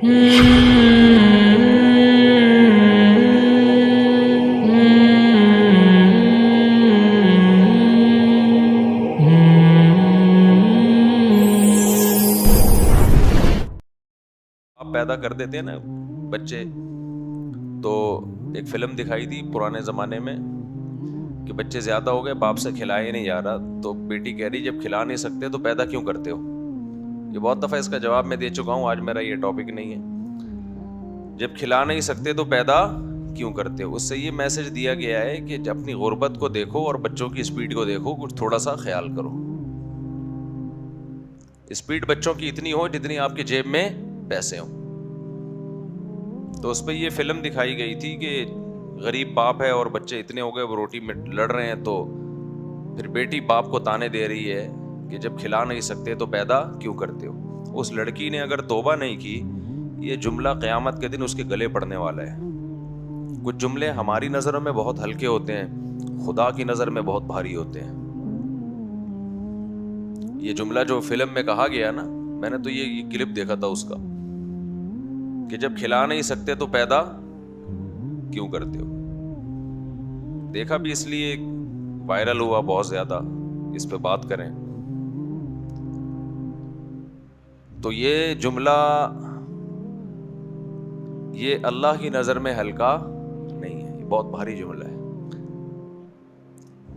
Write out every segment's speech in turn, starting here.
آپ پیدا کر دیتے ہیں نا بچے. تو ایک فلم دکھائی تھی پرانے زمانے میں کہ بچے زیادہ ہو گئے, باپ سے کھلایا نہیں جا رہا, تو بیٹی کہہ رہی جب کھلا نہیں سکتے تو پیدا کیوں کرتے ہو. یہ بہت دفعہ اس کا جواب میں دے چکا ہوں, آج میرا یہ ٹاپک نہیں ہے. جب کھلا نہیں سکتے تو پیدا کیوں کرتے ہو. اس سے یہ میسج دیا گیا ہے کہ اپنی غربت کو دیکھو اور بچوں کی اسپیڈ کو دیکھو, کچھ تھوڑا سا خیال کرو. اسپیڈ بچوں کی اتنی ہو جتنی آپ کی جیب میں پیسے ہوں. تو اس پہ یہ فلم دکھائی گئی تھی کہ غریب باپ ہے اور بچے اتنے ہو گئے وہ روٹی میں لڑ رہے ہیں, تو پھر بیٹی باپ کو تانے دے رہی ہے کہ جب کھلا نہیں سکتے تو پیدا کیوں کرتے ہو. اس لڑکی نے اگر توبہ نہیں کی, یہ جملہ قیامت کے دن اس کے گلے پڑنے والا ہے. کچھ جملے ہماری نظروں میں بہت ہلکے ہوتے ہیں, خدا کی نظر میں بہت بھاری ہوتے ہیں. یہ جملہ جو فلم میں کہا گیا نا, میں نے تو یہ کلپ دیکھا تھا اس کا, کہ جب کھلا نہیں سکتے تو پیدا کیوں کرتے ہو. دیکھا بھی اس لیے وائرل ہوا بہت زیادہ, اس پہ بات کریں. تو یہ جملہ یہ اللہ کی نظر میں ہلکا نہیں ہے, یہ بہت بھاری جملہ ہے.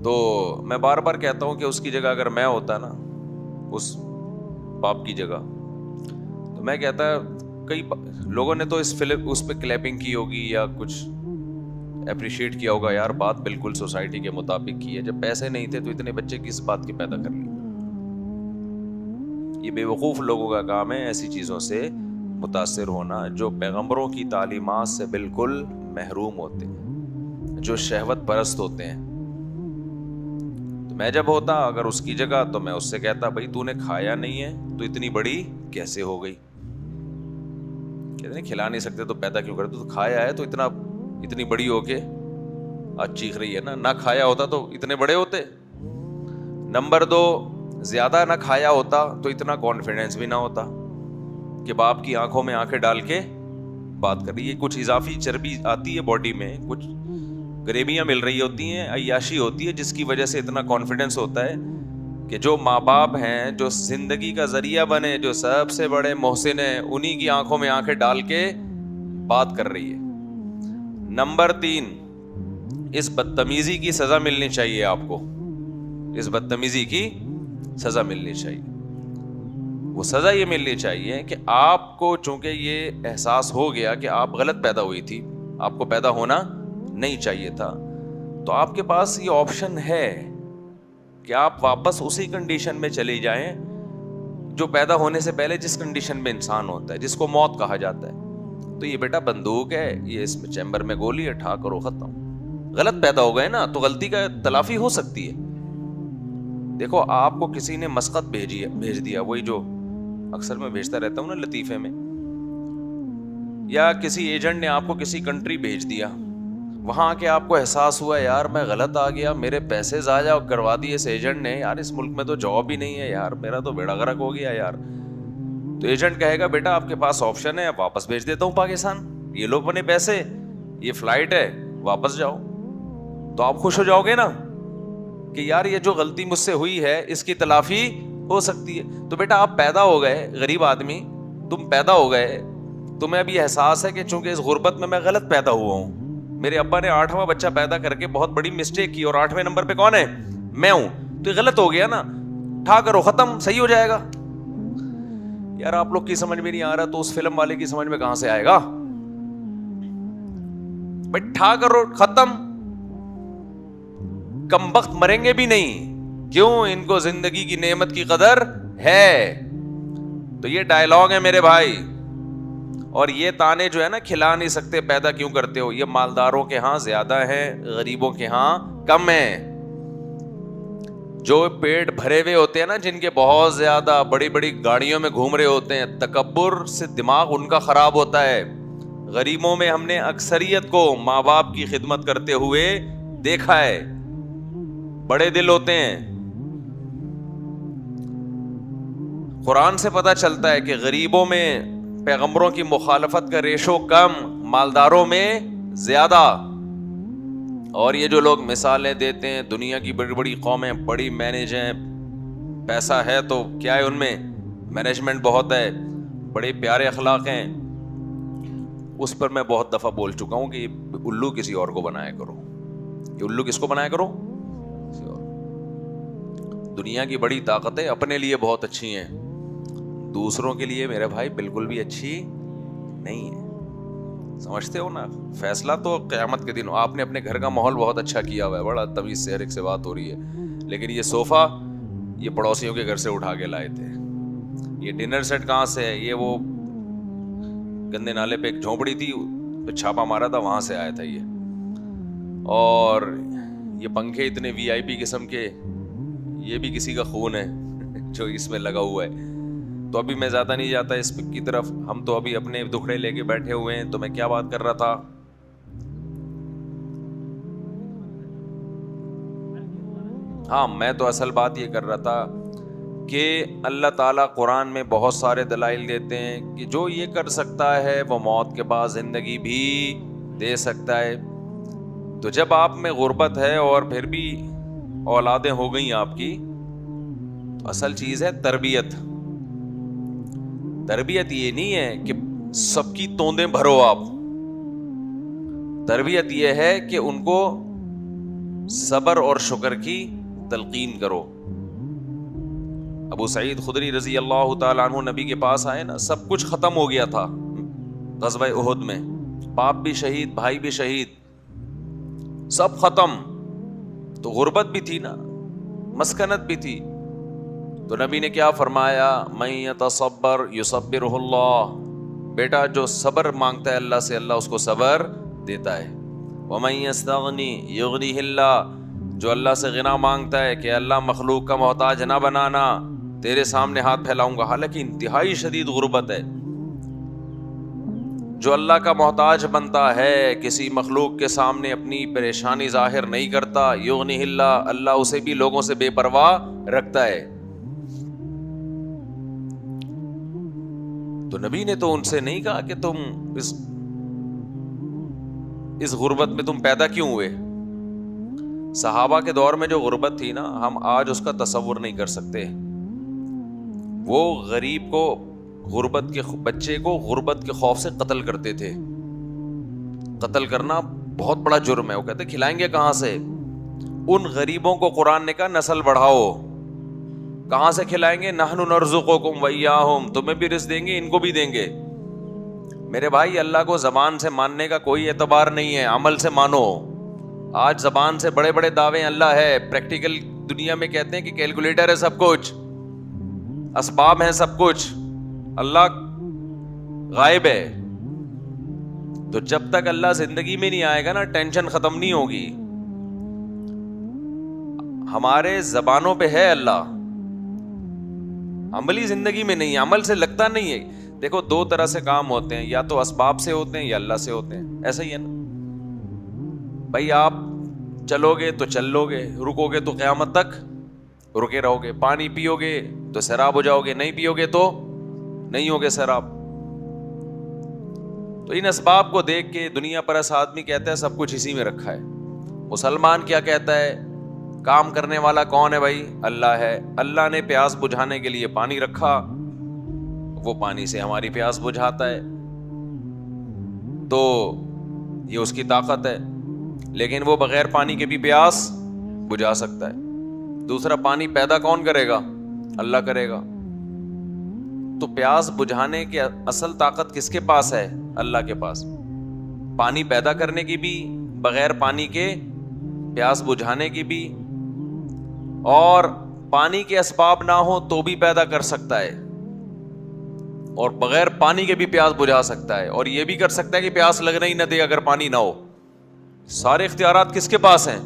تو میں بار بار کہتا ہوں کہ اس کی جگہ اگر میں ہوتا نا, اس باپ کی جگہ, تو میں کہتا, کئی لوگوں نے تو اس فلم اس پہ کلیپنگ کی ہوگی یا کچھ اپریشیٹ کیا ہوگا, یار بات بالکل سوسائٹی کے مطابق کی ہے. جب پیسے نہیں تھے تو اتنے بچے کس بات کے پیدا کر لیے. یہ بے وقوف لوگوں کا کام ہے ایسی چیزوں سے متاثر ہونا جو پیغمبروں کی تعلیمات سے بالکل محروم ہوتے ہیں, جو شہوت پرست ہوتے ہیں. تو میں جب ہوتا اگر اس کی جگہ, تو میں اس سے کہتا, بھائی تو نے کھایا نہیں ہے تو اتنی بڑی کیسے ہو گئی. کہتے ہیں کھلا نہیں سکتے تو پیدا کیوں کرتے, تو کھایا ہے تو اتنی بڑی ہو کے آج چیخ رہی ہے نا. نہ کھایا ہوتا تو اتنے بڑے ہوتے. نمبر 2, زیادہ نہ کھایا ہوتا تو اتنا کانفیڈنس بھی نہ ہوتا کہ باپ کی آنکھوں میں آنکھیں ڈال کے بات کر رہی ہے. کچھ اضافی چربی آتی ہے باڈی میں, کچھ گریبیاں مل رہی ہوتی ہیں, عیاشی ہوتی ہے, جس کی وجہ سے اتنا کانفیڈنس ہوتا ہے کہ جو ماں باپ ہیں, جو زندگی کا ذریعہ بنے, جو سب سے بڑے محسن ہیں, انہی کی آنکھوں میں آنکھیں ڈال کے بات کر رہی ہے. نمبر 3, اس بدتمیزی کی سزا ملنی چاہیے آپ کو, اس بدتمیزی کی سزا ملنی چاہیے. وہ سزا یہ ملنی چاہیے کہ آپ کو چونکہ یہ احساس ہو گیا کہ آپ غلط پیدا ہوئی تھی, آپ کو پیدا ہونا نہیں چاہیے تھا, تو آپ کے پاس یہ آپشن ہے کہ آپ واپس اسی کنڈیشن میں چلے جائیں جو پیدا ہونے سے پہلے جس کنڈیشن میں انسان ہوتا ہے, جس کو موت کہا جاتا ہے. تو یہ بیٹا بندوق ہے, یہ اس میں چیمبر میں گولی ہے, ٹھا کرو ختم. غلط پیدا ہو گئے نا, تو غلطی کا تلافی ہو سکتی ہے. دیکھو آپ کو کسی نے مسقط بھیج دیا, وہی جو اکثر میں بھیجتا رہتا ہوں نا لطیفے میں, یا کسی ایجنٹ نے آپ کو کسی کنٹری بھیج دیا, وہاں کے آپ کو احساس ہوا یار میں غلط آ گیا, میرے پیسے ضائع کروا دیے اس ایجنٹ نے, یار اس ملک میں تو جاب ہی نہیں ہے, یار میرا تو بیڑا غرق ہو گیا یار. تو ایجنٹ کہے گا بیٹا آپ کے پاس آپشن ہے, اب واپس بھیج دیتا ہوں پاکستان, یہ لو اپنے پیسے, یہ فلائٹ ہے, واپس جاؤ. تو آپ خوش ہو جاؤ گے نا کہ یار یہ جو غلطی مجھ سے ہوئی ہے اس کی تلافی ہو سکتی ہے. تو بیٹا آپ پیدا ہو گئے, غریب آدمی تم پیدا ہو گئے, تمہیں ابھی احساس ہے کہ چونکہ اس غربت میں غلط پیدا ہوا ہوں, میرے ابا نے 8واں بچہ پیدا کر کے بہت بڑی مسٹیک کی, اور 8ویں نمبر پہ کون ہے, میں ہوں, تو یہ غلط ہو گیا نا, ٹھا کرو ختم, صحیح ہو جائے گا. یار آپ لوگ کی سمجھ میں نہیں آ رہا تو اس فلم والے کی سمجھ میں کہاں سے آئے گا. بھائی ٹھا کرو ختم, کم بخت مریں گے بھی نہیں, کیوں, ان کو زندگی کی نعمت کی قدر ہے. تو یہ ڈائلاگ ہے میرے بھائی, اور یہ تانے جو ہے نا کھلا نہیں سکتے پیدا کیوں کرتے ہو, یہ مالداروں کے ہاں زیادہ ہیں, غریبوں کے ہاں کم ہیں. جو پیٹ بھرے ہوئے ہوتے ہیں نا, جن کے بہت زیادہ بڑی بڑی گاڑیوں میں گھوم رہے ہوتے ہیں, تکبر سے دماغ ان کا خراب ہوتا ہے. غریبوں میں ہم نے اکثریت کو ماں باپ کی خدمت کرتے ہوئے دیکھا ہے, بڑے دل ہوتے ہیں. قرآن سے پتہ چلتا ہے کہ غریبوں میں پیغمبروں کی مخالفت کا ریشو کم، مالداروں میں زیادہ. اور یہ جو لوگ مثالیں دیتے ہیں دنیا کی بڑی بڑی قومیں بڑی مینیج ہیں، پیسہ ہے تو کیا ہے ان میں، مینجمنٹ بہت ہے، بڑے پیارے اخلاق ہیں، اس پر میں بہت دفعہ بول چکا ہوں کہ یہ الو کسی اور کو بنایا کرو. یہ الو کس کو بنایا کرو؟ کسی اور. دنیا کی بڑی طاقتیں اپنے لیے بہت اچھی ہیں، دوسروں کے لیے میرے بھائی بالکل بھی اچھی نہیں ہے. سمجھتے ہو نا؟ فیصلہ تو قیامت کے دن ہو. آپ نے اپنے گھر کا ماحول بہت اچھا کیا ہوا ہے، بڑا تمیز سے ہر ایک سے بات ہو رہی ہے، لیکن یہ صوفہ یہ پڑوسیوں کے گھر سے اٹھا کے لائے تھے. یہ ڈنر سیٹ کہاں سے ہے؟ یہ وہ گندے نالے پہ ایک جھونپڑی تھی، پہ چھاپا مارا تھا، وہاں سے آیا تھا یہ. اور یہ پنکھے اتنے وی آئی پی قسم کے، یہ بھی کسی کا خون ہے جو اس میں لگا ہوا ہے. تو ابھی میں زیادہ نہیں جاتا اس کی طرف، ہم تو ابھی اپنے دکھڑے لے کے بیٹھے ہوئے ہیں. تو میں کیا بات کر رہا تھا؟ ہاں، میں تو اصل بات یہ کر رہا تھا کہ اللہ تعالیٰ قرآن میں بہت سارے دلائل دیتے ہیں کہ جو یہ کر سکتا ہے وہ موت کے بعد زندگی بھی دے سکتا ہے. تو جب آپ میں غربت ہے اور پھر بھی اولادیں ہو گئیں آپ کی، تو اصل چیز ہے تربیت. تربیت یہ نہیں ہے کہ سب کی توندیں بھرو آپ، تربیت یہ ہے کہ ان کو صبر اور شکر کی تلقین کرو. ابو سعید خدری رضی اللہ تعالیٰ عنہ نبی کے پاس آئے نا، سب کچھ ختم ہو گیا تھا غزوہ احد میں، باپ بھی شہید، بھائی بھی شہید، سب ختم. تو غربت بھی تھی نا، مسکنت بھی تھی. تو نبی نے کیا فرمایا؟ من یتصبر یصبرہ اللہ، بیٹا جو صبر مانگتا ہے اللہ سے، اللہ اس کو صبر دیتا ہے. ومن یستغنی یغنیہ اللہ، جو اللہ سے غنا مانگتا ہے کہ اللہ مخلوق کا محتاج نہ بنانا، تیرے سامنے ہاتھ پھیلاؤں گا. حالانکہ انتہائی شدید غربت ہے. جو اللہ کا محتاج بنتا ہے، کسی مخلوق کے سامنے اپنی پریشانی ظاہر نہیں کرتا، یغنیہ اللہ، اللہ اسے بھی لوگوں سے بے پرواہ رکھتا ہے. تو نبی نے تو ان سے نہیں کہا کہ تم اس غربت میں تم پیدا کیوں ہوئے. صحابہ کے دور میں جو غربت تھی نا، ہم آج اس کا تصور نہیں کر سکتے. وہ غریب کو، غربت کے بچے کو غربت کے خوف سے قتل کرتے تھے. قتل کرنا بہت بڑا جرم ہے. وہ کہتے کھلائیں گے کہاں سے؟ ان غریبوں کو قرآن نے کہا نسل بڑھاؤ. کہاں سے کھلائیں گے؟ نحن نرزقکم وإیاہم، تمہیں بھی رزق دیں گے، ان کو بھی دیں گے. میرے بھائی، اللہ کو زبان سے ماننے کا کوئی اعتبار نہیں ہے، عمل سے مانو. آج زبان سے بڑے بڑے دعوے اللہ ہے، پریکٹیکل دنیا میں کہتے ہیں کہ کیلکولیٹر ہے سب کچھ، اسباب ہیں سب کچھ، اللہ غائب ہے. تو جب تک اللہ زندگی میں نہیں آئے گا نا، ٹینشن ختم نہیں ہوگی. ہمارے زبانوں پہ ہے اللہ، عملی زندگی میں نہیں ہے، عمل سے لگتا نہیں ہے. دیکھو دو طرح سے کام ہوتے ہیں، یا تو اسباب سے ہوتے ہیں یا اللہ سے ہوتے ہیں. ایسا ہی ہے نا بھائی، آپ چلو گے تو چل لو گے، رکو گے تو قیامت تک رکے رہو گے. پانی پیو گے تو سیراب ہو جاؤ گے، نہیں پیو گے تو نہیں ہوگے سیراب. تو ان اسباب کو دیکھ کے دنیا پرست آدمی کہتا ہے سب کچھ اسی میں رکھا ہے. مسلمان کیا کہتا ہے؟ کام کرنے والا کون ہے بھائی؟ اللہ ہے. اللہ نے پیاس بجھانے کے لیے پانی رکھا، وہ پانی سے ہماری پیاس بجھاتا ہے، تو یہ اس کی طاقت ہے. لیکن وہ بغیر پانی کے بھی پیاس بجھا سکتا ہے. دوسرا، پانی پیدا کون کرے گا؟ اللہ کرے گا. تو پیاس بجھانے کی اصل طاقت کس کے پاس ہے؟ اللہ کے پاس. پانی پیدا کرنے کی بھی، بغیر پانی کے پیاس بجھانے کی بھی، اور پانی کے اسباب نہ ہو تو بھی پیدا کر سکتا ہے، اور بغیر پانی کے بھی پیاس بجھا سکتا ہے، اور یہ بھی کر سکتا ہے کہ پیاس لگنا ہی نہ دے اگر پانی نہ ہو. سارے اختیارات کس کے پاس ہیں؟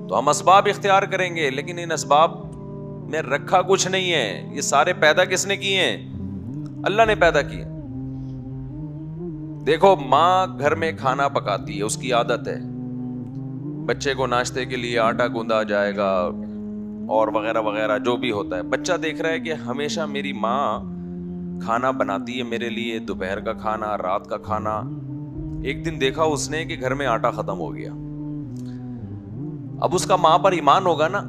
تو ہم اسباب اختیار کریں گے، لیکن ان اسباب میں رکھا کچھ نہیں ہے. یہ سارے پیدا کس نے کیے ہیں؟ اللہ نے پیدا کیے. دیکھو ماں گھر میں کھانا پکاتی ہے، اس کی عادت ہے، بچے کو ناشتے کے لیے آٹا گوندا جائے گا اور وغیرہ وغیرہ جو بھی ہوتا ہے. بچہ دیکھ رہا ہے کہ ہمیشہ میری ماں کھانا بناتی ہے میرے لیے، دوپہر کا کھانا، رات کا کھانا. ایک دن دیکھا اس نے کہ گھر میں آٹا ختم ہو گیا. اب اس کا ماں پر ایمان ہوگا نا،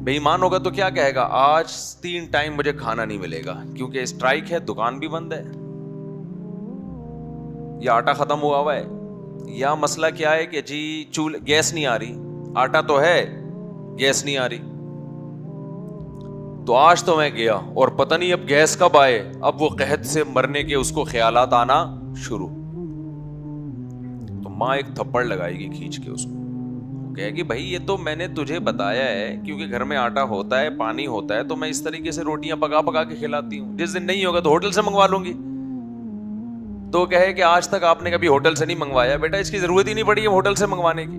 بے ایمان ہوگا تو کیا کہے گا؟ آج 3 ٹائم مجھے کھانا نہیں ملے گا کیونکہ اسٹرائک ہے، دکان بھی بند ہے، یا آٹا ختم ہوا ہوا ہے، یا مسئلہ کیا ہے کہ جی گیس نہیں آ رہی، آٹا تو ہے گیس نہیں آ رہی. تو آج تو میں گیا اور پتہ نہیں اب گیس کب آئے. اب وہ قحط سے مرنے کے اس کو خیالات آنا شروع. تو ماں ایک تھپڑ لگائے گی کھینچ کے اس کو، کہے گی بھائی یہ تو میں نے تجھے بتایا ہے کیونکہ گھر میں آٹا ہوتا ہے، پانی ہوتا ہے، تو میں اس طریقے سے روٹیاں پکا پکا کے کھلاتی ہوں. جس دن نہیں ہوگا تو ہوٹل سے منگوا لوں گی. تو کہے کہ آج تک آپ نے کبھی ہوٹل سے نہیں منگوایا. بیٹا اس کی ضرورت ہی نہیں پڑی ہے ہوٹل سے منگوانے کی.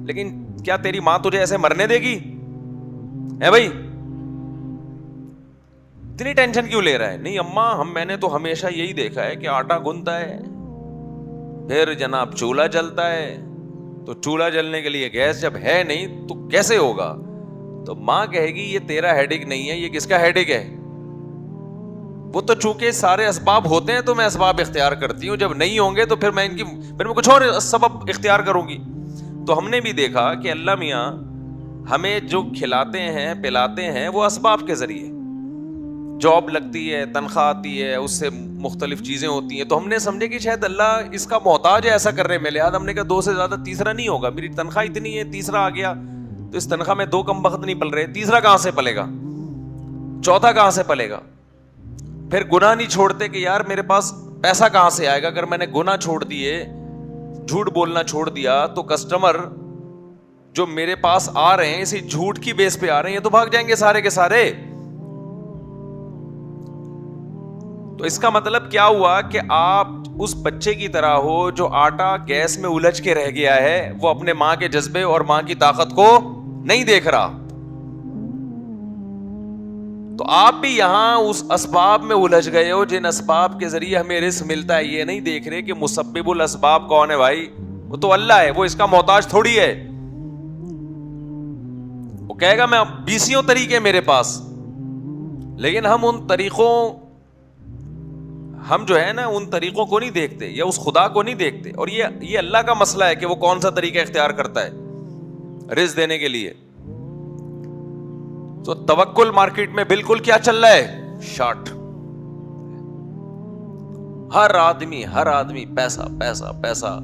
لیکن کیا تیری ماں تجھے ایسے مرنے دے گی؟ ہے بھائی، اتنی ٹینشن کیوں لے رہا ہے؟ نہیں اماں، میں نے تو ہمیشہ یہی دیکھا ہے کہ آٹا گندتا ہے، پھر جناب چولہا جلتا ہے، تو چولہا جلنے کے لیے گیس جب ہے نہیں تو کیسے ہوگا؟ تو ماں کہے گی یہ تیرا ہیڈک نہیں ہے، یہ کس کا ہیڈک ہے؟ وہ تو چونکہ سارے اسباب ہوتے ہیں تو میں اسباب اختیار کرتی ہوں، جب نہیں ہوں گے تو پھر میں کچھ اور سبب اختیار کروں گی. تو ہم نے بھی دیکھا کہ اللہ میاں ہمیں جو کھلاتے ہیں پلاتے ہیں وہ اسباب کے ذریعے، جاب لگتی ہے، تنخواہ آتی ہے، اس سے مختلف چیزیں ہوتی ہیں. تو ہم نے سمجھے کہ شاید اللہ اس کا محتاج ہے ایسا کرنے میں، لہٰذا ہم نے کہا 2 سے زیادہ تیسرا نہیں ہوگا. میری تنخواہ اتنی ہے، تیسرا آ گیا تو اس تنخواہ میں 2 کم بخت نہیں پل رہے، تیسرا کہاں سے پلے گا، چوتھا کہاں سے پلے گا؟ پھر گناہ نہیں چھوڑتے کہ یار میرے پاس پیسہ کہاں سے آئے گا. اگر میں نے گناہ چھوڑ دیے، جھوٹ بولنا چھوڑ دیا، تو کسٹمر جو میرے پاس آ رہے ہیں اسی جھوٹ کی بیس پہ آ رہے ہیں، یہ تو بھاگ جائیں گے سارے کے سارے. تو اس کا مطلب کیا ہوا کہ آپ اس بچے کی طرح ہو جو آٹا گیس میں الجھ کے رہ گیا ہے، وہ اپنے ماں کے جذبے اور ماں کی طاقت کو نہیں دیکھ رہا. تو آپ بھی یہاں اس اسباب میں الجھ گئے ہو جن اسباب کے ذریعے ہمیں رزق ملتا ہے. یہ نہیں دیکھ رہے کہ مسبب الاسباب کون ہے بھائی؟ وہ تو اللہ ہے، وہ اس کا محتاج تھوڑی ہے. وہ کہے گا میں 20 طریقے میرے پاس، لیکن ہم جو ہے نا ان طریقوں کو نہیں دیکھتے یا اس خدا کو نہیں دیکھتے. اور یہ اللہ کا مسئلہ ہے کہ وہ کون سا طریقہ اختیار کرتا ہے رزق دینے کے لیے. تو توکل مارکیٹ میں بالکل کیا چل رہا ہے؟ شارٹ. ہر آدمی پیسہ پیسہ پیسہ.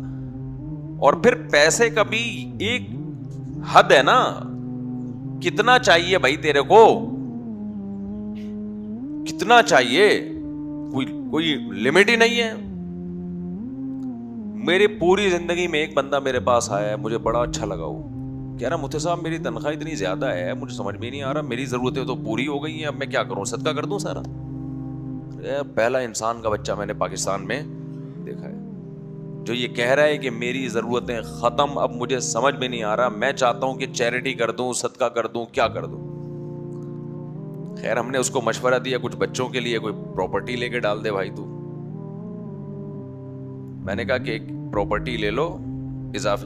اور پھر پیسے کا بھی ایک حد ہے نا، کتنا چاہیے بھائی تیرے کو، کتنا چاہیے، کوئی لمٹ ہی نہیں ہے. میری پوری زندگی میں ایک بندہ میرے پاس آیا ہے، مجھے بڑا اچھا لگا. وہ کہہ رہا مفتی صاحب میری تنخواہ اتنی زیادہ ہے، مجھے سمجھ میں نہیں آ رہا، میری ضرورتیں تو پوری ہو گئی ہیں، اب میں کیا کروں، صدقہ کر دوں سارا؟ پہلا انسان کا بچہ میں نے پاکستان میں دیکھا ہے جو یہ کہہ رہا ہے کہ میری ضرورتیں ختم، اب مجھے سمجھ میں نہیں آ رہا، میں چاہتا ہوں کہ چیریٹی کر دوں، صدقہ کر دوں، کیا کر دوں. خیر ہم نے اس کو مشورہ دیا کچھ بچوں کے لیے کوئی پراپرٹی لے کے ڈال دے بھائی تو. میں نے کہا کہ ایک پراپرٹی لے لو،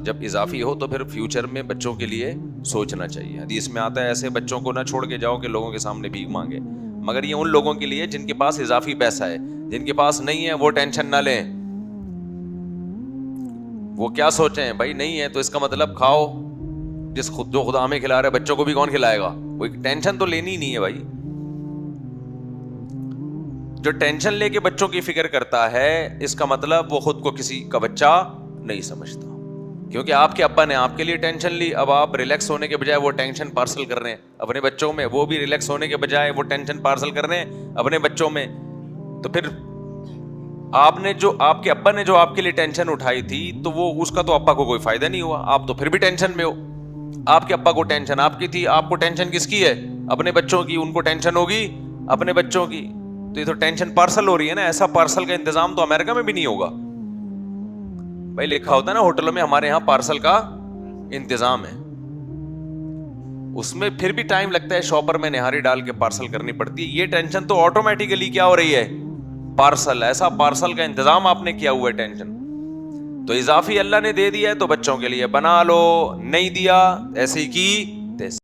جب اضافی ہو تو پھر فیوچر میں بچوں کے لیے سوچنا چاہیے. حدیث میں آتا ہے ایسے بچوں کو نہ چھوڑ کے جاؤ کہ لوگوں کے سامنے بھیک مانگے، مگر یہ ان لوگوں کے لیے جن کے پاس اضافی پیسہ ہے. جن کے پاس نہیں ہے وہ ٹینشن نہ لیں. وہ کیا سوچیں بھائی نہیں ہے تو اس کا مطلب کھاؤ، جو خدا ہمیں کھلا رہا ہے بچوں کو بھی کون کھلائے گا. کوئی ٹینشن تو لینی ہی نہیں ہے بھائی. جو ٹینشن لے کے بچوں کی فکر کرتا ہے اس کا مطلب وہ خود کو کسی کا بچہ نہیں سمجھتا، کیونکہ آپ کے ابا نے آپ کے لیے ٹینشن لی، اب آپ ریلیکس ہونے کے بجائے وہ ٹینشن پارسل کر رہے ہیں اپنے بچوں میں، وہ بھی ریلیکس ہونے کے بجائے وہ ٹینشن پارسل کر رہے ہیں اپنے بچوں میں. تو پھر آپ کے ابا نے جو آپ کے لیے ٹینشن اٹھائی تھی تو وہ اس کا تو ابا کو کوئی فائدہ نہیں ہوا، آپ تو پھر بھی ٹینشن میں ہو. آپ کے ابا کو ٹینشن آپ کی تھی، آپ کو ٹینشن کس کی ہے؟ اپنے بچوں کی. ان کو ٹینشن ہوگی اپنے بچوں کی. تو یہ تو ٹینشن پارسل ہو رہی ہے نا. ایسا پارسل کا انتظام تو امریکہ میں بھی نہیں ہوگا بھائی. لکھا ہوتا ہے نا ہوٹلوں میں ہمارے یہاں پارسل کا انتظام ہے، اس میں پھر بھی ٹائم لگتا ہے، شاپر میں نہاری ڈال کے پارسل کرنی پڑتی ہے. یہ ٹینشن تو آٹومیٹیکلی کیا ہو رہی ہے؟ پارسل. ایسا پارسل کا انتظام آپ نے کیا ہوا ہے ٹینشن. تو اضافی اللہ نے دے دیا ہے تو بچوں کے لیے بنا لو، نہیں دیا ایسے کی